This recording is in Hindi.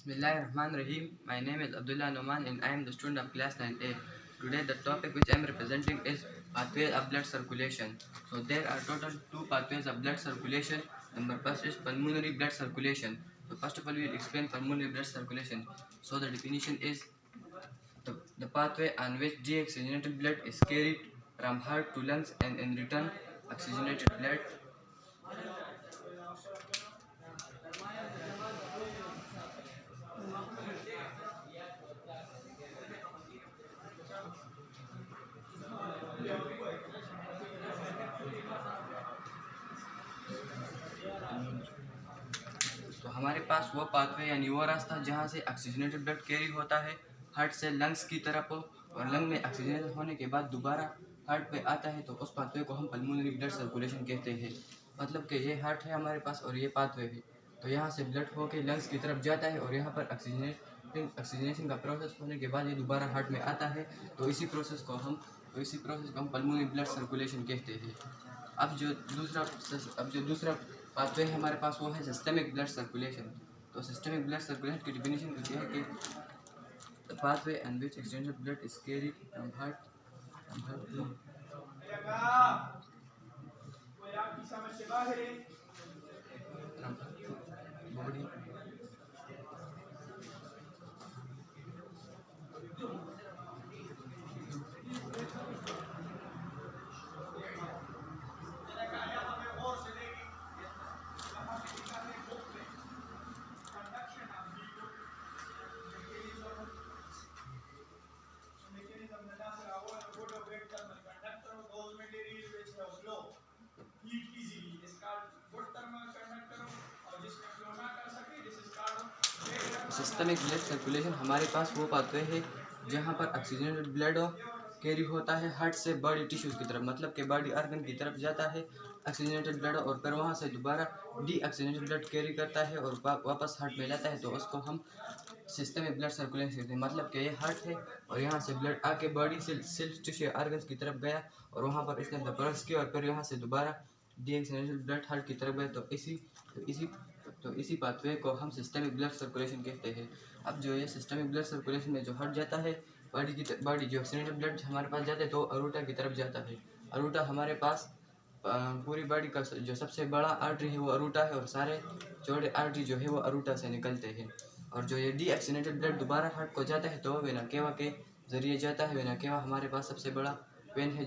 Bismillahirrahmanirrahim. My name is Abdullah Noman and I am the student of class 9A. Today the topic which I am representing is pathways of blood circulation. So there are total two pathways of blood circulation. Number first is pulmonary blood circulation. So first of all we will explain pulmonary blood circulation. So the definition is the pathway on which deoxygenated blood is carried from heart to lungs and in return oxygenated blood तो हमारे पास वो पाथवे यानी वो रास्ता जहाँ से ऑक्सीजनेटेड ब्लड कैरी होता है हार्ट से लंग्स की तरफ और लंग में ऑक्सीजनेटेड होने के बाद दोबारा हार्ट पे आता है, तो उस पाथवे को हम पल्मोनरी ब्लड सर्कुलेशन कहते हैं। मतलब कि ये हार्ट है हमारे पास और ये पाथवे है, तो यहाँ से ब्लड होके लंग्स की तरफ जाता है और यहाँ पर ऑक्सीजनेशन का प्रोसेस होने के बाद ये दोबारा हार्ट में आता है, तो इसी प्रोसेस को हम पल्मोनरी ब्लड सर्कुलेशन कहते हैं। अब जो दूसरा पाथवे है हमारे पास वो है सिस्टमिक ब्लड सर्कुलेशन। तो सिस्टमिक ब्लड सर्कुलेशन की डिफिनीशन होती है कि the pathway on which oxygenated blood is carried from heart to body systemic blood circulation हमारे पास वो पाथवे है जहाँ पर ऑक्सीजनेटेड ब्लड कैरी होता है हार्ट से बॉडी टिश्यूज़ की तरफ, मतलब कि बॉडी ऑर्गन की तरफ जाता है ऑक्सीजनेटेड ब्लड और फिर वहाँ से दोबारा डीऑक्सीजनेटेड ब्लड कैरी करता है और वापस हार्ट में लाता है, तो उसको हम सिस्टमिक ब्लड सर्कुलेशन कहते हैं। मतलब कि ये हार्ट है और यहाँ से ब्लड आके बॉडी से सेल्स टिश्यू ऑर्गन्स की तरफ गया और वहाँ पर इसने प्रोसेस किया और फिर यहाँ से दोबारा डीऑक्सीजनेटेड ब्लड हार्ट की तरफ गया, तो इसी पाथवे को हम सिस्टमिक ब्लड सर्कुलेशन कहते हैं। अब जो ये सिस्टमिक ब्लड सर्कुलेशन में जो हट जाता है बॉडी जो ऑक्सीजनेटेड ब्लड हमारे पास जाता है तो अरूटा की तरफ जाता है। अरूटा हमारे पास पूरी बॉडी का जो सबसे बड़ा आर्टरी है वो अरूटा है और सारे चौड़े आर्टरी जो है वो अरूटा से निकलते हैं। और जो ये डीऑक्सीजनेटेड ब्लड दोबारा हार्ट को जाता है तो वेना केवा के जरिए जाता है। वेना केवा हमारे पास सबसे बड़ा वेन है।